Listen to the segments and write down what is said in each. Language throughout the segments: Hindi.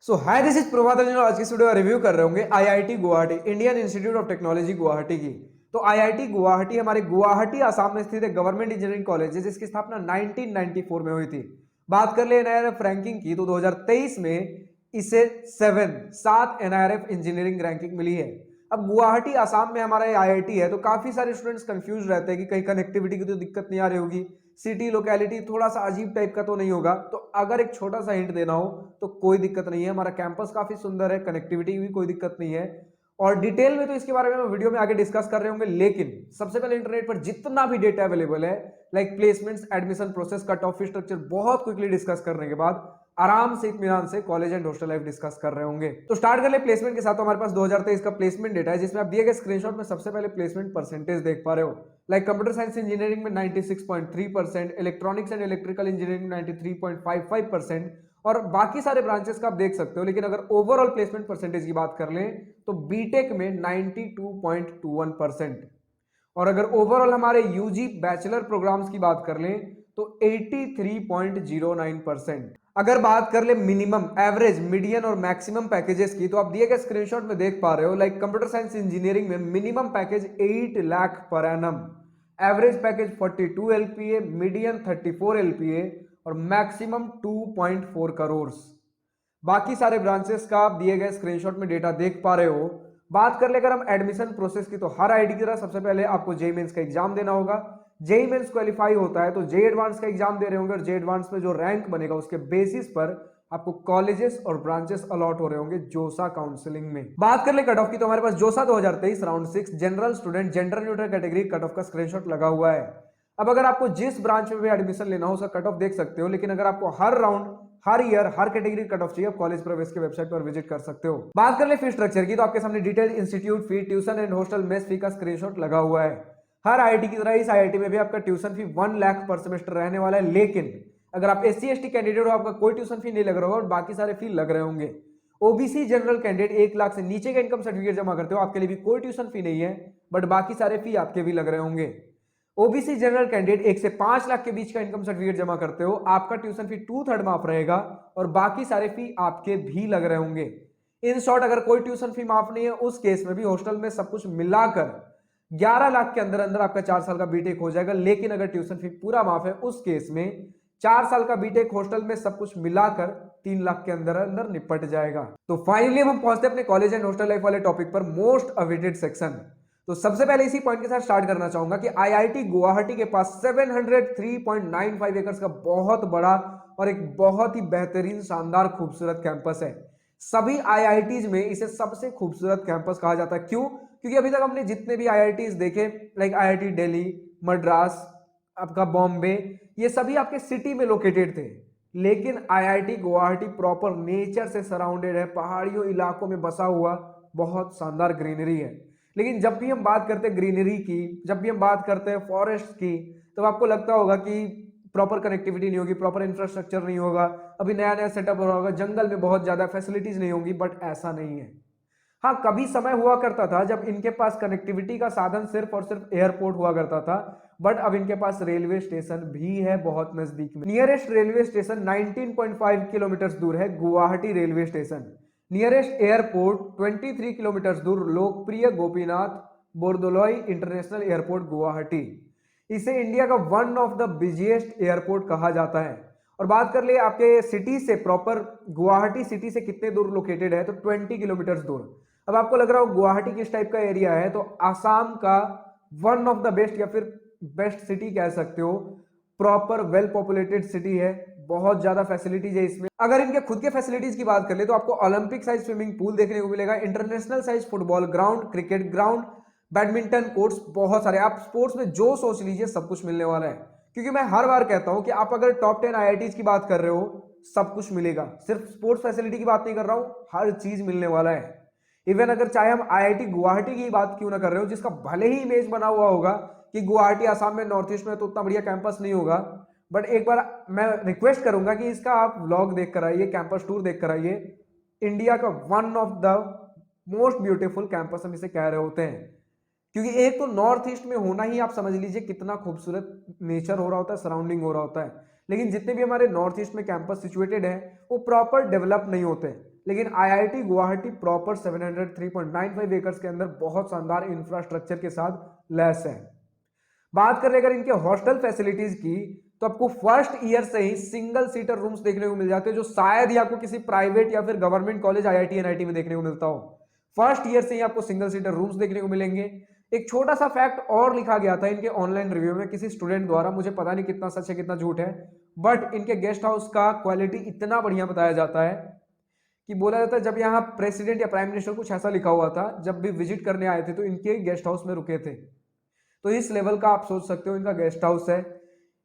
So hi this is Prabhat Ranjan और आज की इस वीडियो का रिव्यू कर रहे होंगे IIT Guwahati Indian institute of technology Guwahati की। तो आईआईटी गुवाहाटी हमारे गुवाहाटी आसाम में स्थित एक गवर्नमेंट इंजीनियरिंग कॉलेज है जिसकी स्थापना 1994 में हुई थी। बात कर ले एनआईआरएफ रैंकिंग की तो 2023 में इसे 7 एनआईआरएफ इंजीनियरिंग रैंकिंग मिली है। अब गुवाहाटी आसाम में हमारा आईआईटी है तो काफी सारे स्टूडेंट्स कंफ्यूज रहते हैं कि कहीं कनेक्टिविटी की तो दिक्कत नहीं आ रही होगी, सिटी लोकेलिटी थोड़ा सा अजीब टाइप का तो नहीं होगा। तो अगर एक छोटा सा हिंट देना हो तो कोई दिक्कत नहीं है, हमारा कैंपस काफी सुंदर है, कनेक्टिविटी की भी कोई दिक्कत नहीं है। और डिटेल में तो इसके बारे में हम वीडियो में आगे डिस्कस कर रहे होंगे, लेकिन सबसे पहले इंटरनेट पर जितना भी डेटा अवेलेबल है like placements, admission process, cut off fee structure बहुत क्विकली डिस्कस करने के बाद आराम से इत्मीनान से college and hostel life discuss कर रहे होंगे। तो स्टार्ट कर ले प्लेसमेंट के साथ। तो हमारे पास 2023 का प्लेसमेंट डेटा है जिसमें आप दिए गए स्क्रीनशॉट में सबसे पहले प्लेसमेंट परसेंटेज देख पा रहे हो। लाइक कंप्यूटर साइंस इंजीनियरिंग में 96.3%, इलेक्ट्रॉनिक्स एंड इलेक्ट्रिकल इंजीनियरिंग 93.55% और बाकी सारे ब्रांचेस का आप देख सकते हो। लेकिन अगर ओवरऑल प्लेसमेंट परसेंटेज की बात कर लें तो बीटेक में 92.21% और अगर ओवरऑल हमारे यूजी बैचलर प्रोग्राम्स की बात कर लें तो 83.09%। अगर बात कर ले मिनिमम, एवरेज, मीडियन और मैक्सिमम पैकेजेस की तो आप दिए गए स्क्रीनशॉट में देख पा रहे हो। लाइक कंप्यूटर साइंस इंजीनियरिंग में minimum package 8 lakh per annum, average package 42 LPA, median 34 LPA और मैक्सिमम 2.4 करोड़। बाकी सारे ब्रांचेस का आप दिए गए स्क्रीनशॉट में डेटा देख पा रहे हो। बात कर ले अगर हम एडमिशन प्रोसेस की तो हर आईटी की तरह सबसे पहले आपको जेईई मेंस का एग्जाम देना होगा। जेईई मेंस क्वालिफाई होता है तो जेईई एडवांस का एग्जाम दे रहे होंगे और जेईई एडवांस में जो रैंक बनेगा उसके बेसिस पर आपको कॉलेजेस और ब्रांचेस अलॉट हो रहे होंगे जोसा काउंसलिंग में। बात कर ले कट ऑफ की तो हमारे पास जोसा 2023 round 6 general student gender neutral category cut off का स्क्रीनशॉट लगा हुआ है। अब अगर आपको जिस ब्रांच में भी एडमिशन लेना हो उसका कट ऑफ देख सकते हो, लेकिन अगर आपको हर राउंड, हर ईयर, हर कैटेगरी कट ऑफ चाहिए आप कॉलेज प्रवेश के वेबसाइट पर विजिट कर सकते हो। बात कर ले फी स्ट्रक्चर की तो आपके सामने detail institute fee, tuition and hostel mess fee का स्क्रीनशॉट लगा हुआ है। हर आईआईटी की तरह इस आईआईटी में भी आपका ट्यूशन फी 1 लाख पर सेमेस्टर रहने वाला है, लेकिन अगर आप एससी एसटी कैंडिडेट हो आपका कोई ट्यूशन फी नहीं लग रहा होगा और बाकी सारे फी लग रहे होंगे। ओबीसी जनरल कैंडिडेट 1 लाख से नीचे का इनकम सर्टिफिकेट जमा करते हो आपके लिए भी कोई ट्यूशन फी नहीं है, बट बाकी सारे फी आपके भी लग रहे होंगे। ओबीसी जनरल कैंडिडेट 1 से 5 लाख के बीच का इनकम सर्टिफिकेट जमा करते हो आपका ट्यूशन फी 2/3 माफ रहेगा और बाकी सारे फी आपके भी लग रहे होंगे। इन शॉर्ट अगर कोई ट्यूशन फी माफ नहीं है उस केस में भी हॉस्टल में सब कुछ मिलाकर 11 लाख के अंदर अंदर आपका 4 साल का बीटेक हो जाएगा। लेकिन अगर ट्यूशन फी पूरा माफ है उस केस में 4 साल का बीटेक हॉस्टल में सब कुछ मिलाकर 3 लाख के अंदर अंदर निपट जाएगा। तो फाइनली हम पहुंचते हैं अपने कॉलेज एंड हॉस्टल लाइफ वाले टॉपिक पर, मोस्ट अवेटेड सेक्शन। तो सबसे पहले इसी पॉइंट के साथ स्टार्ट करना चाहूंगा कि आईआईटी गुवाहाटी के पास 703.95 एकड़ का बहुत बड़ा और एक बहुत ही बेहतरीन शानदार खूबसूरत कैंपस है। सभी आईआईटीज में इसे सबसे खूबसूरत कैंपस कहा जाता है। क्यों? क्योंकि अभी तक हमने जितने भी आईआईटीज देखे लाइक आईआईटी दिल्ली, मद्रास, आपका बॉम्बे, ये सभी आपके सिटी में लोकेटेड थे, लेकिन आईआईटी गुवाहाटी प्रॉपर नेचर से सराउंडेड है, पहाड़ियों इलाकों में बसा हुआ बहुत शानदार ग्रीनरी है। लेकिन जब भी हम बात करते हैं ग्रीनरी की, जब भी हम बात करते हैं फॉरेस्ट की, तो आपको लगता होगा कि प्रॉपर कनेक्टिविटी नहीं होगी, प्रॉपर इंफ्रास्ट्रक्चर नहीं होगा, अभी नया नया सेटअप हो रहा होगा, जंगल में बहुत ज्यादा फैसिलिटीज नहीं होंगी, बट ऐसा नहीं है। हाँ, कभी समय हुआ करता था जब इनके पास कनेक्टिविटी का साधन सिर्फ और सिर्फ एयरपोर्ट हुआ करता था, बट अब इनके पास रेलवे स्टेशन भी है बहुत नजदीक में। नियरेस्ट रेलवे स्टेशन 19.5 किलोमीटर दूर है Guwahati railway station. Nearest airport 23 kilometre दूर लोकप्रिय गोपीनाथ बोरदोलोई इंटरनेशनल एयरपोर्ट गुवाहाटी। इसे इंडिया का one of the busiest airport कहा जाता है। और बात कर ले आपके सिटी से, प्रॉपर गुवाहाटी सिटी से कितने दूर लोकेटेड है तो 20 किलोमीटर दूर। अब आपको लग रहा हो गुवाहाटी किस टाइप का एरिया है, तो आसाम का वन ऑफ द बेस्ट या फिर बेस्ट सिटी कह सकते हो। प्रॉपर वेल पॉपुलेटेड सिटी है, बहुत ज्यादा फैसिलिटीज है इसमें। अगर इनके खुद के फैसिलिटीज की बात कर ले तो आपको ओलंपिक साइज स्विमिंग पूल देखने को मिलेगा, international size football ground, cricket ground, badminton courts, बहुत सारे। आप स्पोर्ट्स में जो सोच लीजिए सब कुछ मिलने वाला है। क्योंकि मैं हर बार कहता हूं कि आप अगर टॉप 10 आईआईटीज की बात कर रहे हो सब कुछ मिलेगा, सिर्फ स्पोर्ट्स फैसिलिटी की बात नहीं कर रहा हूं, हर चीज मिलने वाला है। इवन अगर चाहे हम आईआईटी गुवाहाटी की बात क्यों ना कर रहे हो, जिसका भले ही इमेज बना हुआ होगा कि गुवाहाटी आसाम में, नॉर्थ ईस्ट में तो उतना बढ़िया कैंपस नहीं होगा, बट एक बार मैं रिक्वेस्ट करूंगा कि इसका आप व्लॉग देख कर आइए, कैंपस टूर देख कर आइए। इंडिया का one of the most beautiful campus हम इसे कह रहे होते हैं। क्योंकि एक तो नॉर्थ ईस्ट में होना ही आप समझ लीजिए कितना खूबसूरत नेचर हो रहा होता है, सराउंडिंग हो रहा होता है। लेकिन जितने भी हमारे नॉर्थ ईस्ट में कैंपस सिचुएटेड है वो प्रॉपर डेवलप नहीं होते। लेकिन आईआईटी गुवाहाटी प्रॉपर 703.95 एकर्स के अंदर बहुत शानदार इंफ्रास्ट्रक्चर के साथ लैस है। बात करें अगर इनके हॉस्टल फैसिलिटीज की, तो आपको फर्स्ट ईयर से ही सिंगल सीटर रूम्स देखने को मिल जाते हैं, जो शायद ही आपको किसी प्राइवेट या फिर गवर्नमेंट कॉलेज आईआईटी एनआईटी में देखने को मिलता हो। फर्स्ट ईयर से ही आपको सिंगल सीटर रूम्स देखने को मिलेंगे। एक छोटा सा फैक्ट और लिखा गया था इनके ऑनलाइन रिव्यू में किसी स्टूडेंट द्वारा, मुझे पता नहीं कितना सच है कितना झूठ है, बट इनके गेस्ट हाउस का क्वालिटी इतना बढ़िया बताया जाता है कि बोला जाता है जब यहाँ प्रेसिडेंट या प्राइम मिनिस्टर कुछ ऐसा लिखा हुआ था, जब भी विजिट करने आए थे तो इनके गेस्ट हाउस में रुके थे। तो इस लेवल का आप सोच सकते हो इनका गेस्ट हाउस है।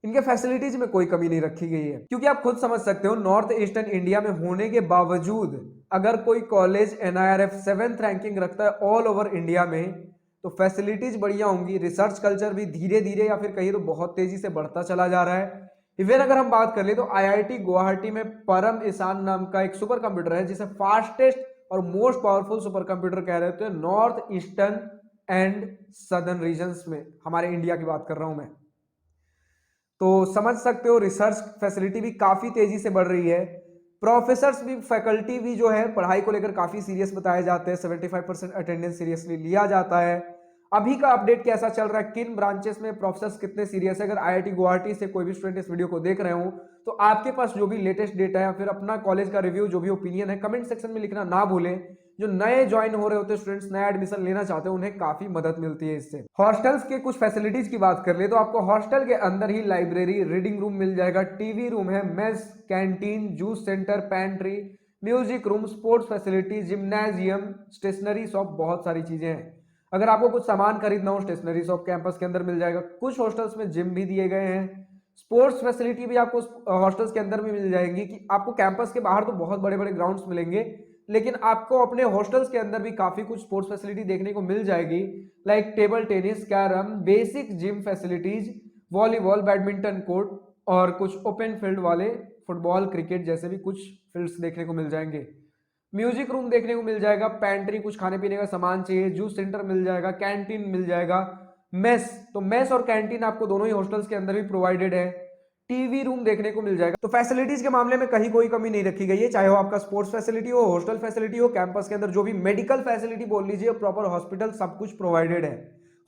इनके फैसिलिटीज में कोई कमी नहीं रखी गई है, क्योंकि आप खुद समझ सकते हो नॉर्थ ईस्टर्न इंडिया में होने के बावजूद अगर कोई कॉलेज एनआईआरएफ 7th रैंकिंग रखता है ऑल ओवर इंडिया में, तो फैसिलिटीज बढ़िया होंगी, रिसर्च कल्चर भी धीरे धीरे या फिर कहीं तो बहुत तेजी से बढ़ता चला जा रहा है। इवन अगर हम बात कर ले तो आईआईटी गुवाहाटी में परम ईशान नाम का एक सुपर कंप्यूटर है, जिसे फास्टेस्ट और मोस्ट पावरफुल सुपर कंप्यूटर कह रहे थे north eastern and southern regions में, हमारे इंडिया की बात कर रहा हूं मैं। तो समझ सकते हो रिसर्च फैसिलिटी भी काफी तेजी से बढ़ रही है। प्रोफेसर्स भी, फैकल्टी भी जो है पढ़ाई को लेकर काफी सीरियस बताए जाते हैं, 75% अटेंडेंस सीरियसली लिया जाता है। अभी का अपडेट कैसा चल रहा है, किन ब्रांचेस में प्रोफेसर्स कितने सीरियस है, अगर आईआईटी गुवाहाटी से कोई भी स्टूडेंट इस वीडियो को देख रहे हो तो आपके पास जो भी लेटेस्ट डेटा है या फिर अपना कॉलेज का रिव्यू जो भी ओपिनियन है कमेंट सेक्शन में लिखना ना भूलें। जो नए ज्वाइन हो रहे होते स्टूडेंट्स, नया एडमिशन लेना चाहते हैं, उन्हें काफी मदद मिलती है इससे। हॉस्टल्स के कुछ फैसिलिटीज की बात कर ले तो आपको हॉस्टल के अंदर ही लाइब्रेरी, रीडिंग रूम मिल जाएगा, टीवी रूम है, mess, canteen, juice centre, pantry, music room, sports facility, gymnasium, stationery shop, बहुत सारी चीजें हैं। अगर आपको कुछ सामान खरीदना हो स्टेशनरी शॉप कैंपस के अंदर मिल जाएगा। कुछ हॉस्टल्स में जिम भी दिए गए हैं। स्पोर्ट्स फैसिलिटी भी आपको हॉस्टल्स के अंदर भी मिल जाएगी कि आपको कैंपस के बाहर तो बहुत बड़े बड़े ग्राउंड्स मिलेंगे, लेकिन आपको अपने हॉस्टल्स के अंदर भी काफी कुछ स्पोर्ट्स फैसिलिटी देखने को मिल जाएगी, like table tennis, carrom, basic gym facilities, volleyball, badminton court और कुछ ओपन फील्ड वाले फुटबॉल, क्रिकेट जैसे भी कुछ फील्ड्स देखने को मिल जाएंगे। म्यूजिक रूम देखने को मिल जाएगा, पैंट्री, कुछ खाने पीने का सामान चाहिए, जूस सेंटर मिल जाएगा, कैंटीन मिल जाएगा, मेस, तो मेस और कैंटीन आपको दोनों ही हॉस्टल्स के अंदर भी प्रोवाइडेड है, टीवी रूम देखने को मिल जाएगा। तो फैसिलिटीज के मामले में कहीं कोई कमी नहीं रखी गई है, चाहे वो आपका स्पोर्ट्स फैसिलिटी हो, हॉस्टल फैसिलिटी हो, कैंपस के अंदर जो भी मेडिकल फैसिलिटी बोल लीजिए, प्रॉपर हॉस्पिटल, सब कुछ प्रोवाइडेड है।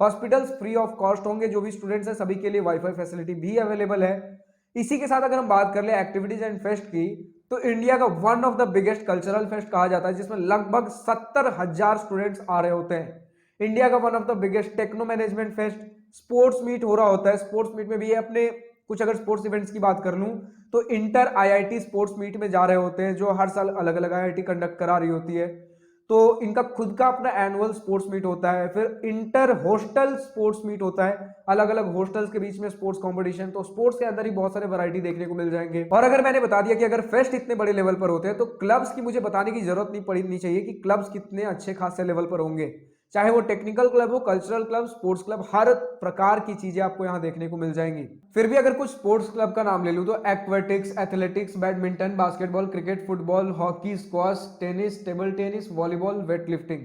हॉस्पिटल्स फ्री ऑफ कॉस्ट होंगे, जो भी स्टूडेंट्स हैं सभी के लिए वाईफाई फैसिलिटी भी अवेलेबल है। इसी के साथ अगर हम बात कर ले एक्टिविटीज एंड फेस्ट की, तो इंडिया का one of the biggest cultural fest कहा जाता है, जिसमें लगभग 70,000 स्टूडेंट्स आ रहे होते हैं। इंडिया का one of the biggest techno management fest, sports meet हो रहा होता है। स्पोर्ट्स मीट में भी अपने कुछ अगर स्पोर्ट्स इवेंट्स की बात कर लूं तो इंटर आईआईटी स्पोर्ट्स मीट में जा रहे होते हैं, जो हर साल अलग अलग आईआईटी कंडक्ट करा रही होती है। तो इनका खुद का अपना एनुअल स्पोर्ट्स मीट होता है, फिर इंटर हॉस्टल स्पोर्ट्स मीट होता है, अलग अलग हॉस्टल्स के बीच में स्पोर्ट्स कंपटीशन। तो स्पोर्ट्स के अंदर ही बहुत सारे वैरायटी देखने को मिल जाएंगे। और अगर मैंने बता दिया कि अगर फेस्ट इतने बड़े लेवल पर होते हैं तो क्लब्स की मुझे बताने की जरूरत नहीं पड़नी चाहिए कि क्लब्स कितने अच्छे खासे लेवल पर होंगे, चाहे वो टेक्निकल क्लब हो, कल्चरल क्लब, स्पोर्ट्स क्लब, हर प्रकार की चीजें आपको यहाँ देखने को मिल जाएंगी। फिर भी अगर कुछ स्पोर्ट्स क्लब का नाम ले लूं तो aquatics, athletics, badminton, basketball, cricket, football, hockey, squash, tennis, table tennis, volleyball, weight lifting.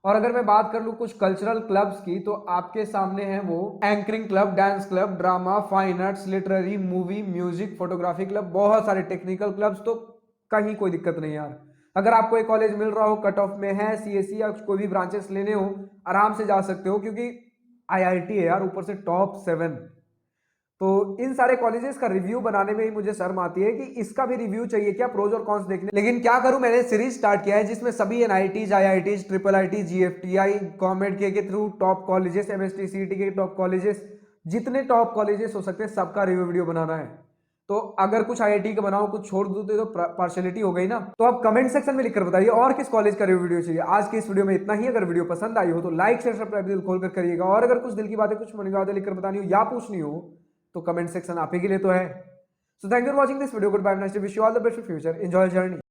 और अगर मैं बात कर लूं कुछ कल्चरल क्लब्स की, तो आपके सामने है वो anchoring club, dance club, drama, fine arts, literary, movie, music, photography club, बहुत सारे टेक्निकल क्लब्स। तो कहीं कोई दिक्कत नहीं यार, अगर आपको एक कॉलेज मिल रहा हो, कट ऑफ में है, सीएससी या कोई भी ब्रांचेस लेने हो, आराम से जा सकते हो, क्योंकि आईआईटी है यार, ऊपर से टॉप 7। तो इन सारे कॉलेजेस का रिव्यू बनाने में ही मुझे शर्म आती है कि इसका भी रिव्यू चाहिए क्या, प्रोज और कॉन्स देखने। लेकिन क्या करूं, मैंने सीरीज स्टार्ट किया है जिसमें सभी NITs, IITs, triple IT, GFTI, government के through top colleges, MST, CET के टॉप कॉलेजेस, जितने टॉप कॉलेजेस हो सकते हैं सबका रिव्यू वीडियो बनाना है। तो अगर कुछ आईआईटी का बनाओ, कुछ छोड़ दो तो पार्शियलिटी हो गई ना। तो आप कमेंट सेक्शन में लिखकर बताइए और किस कॉलेज का रिव्यू वीडियो चाहिए। आज की इस वीडियो में इतना ही। अगर वीडियो पसंद आई हो तो लाइक शेयर सब्सक्राइब दिल खोल कर करिएगा, और अगर कुछ दिल की बातें, कुछ मन की बातें लिखकर बतानी हो या पूछनी हो तो कमेंट सेक्शन आप ही के लिए तो है। So thank you for watching this video, goodbye, nice to wish you all the best for future, enjoy journey.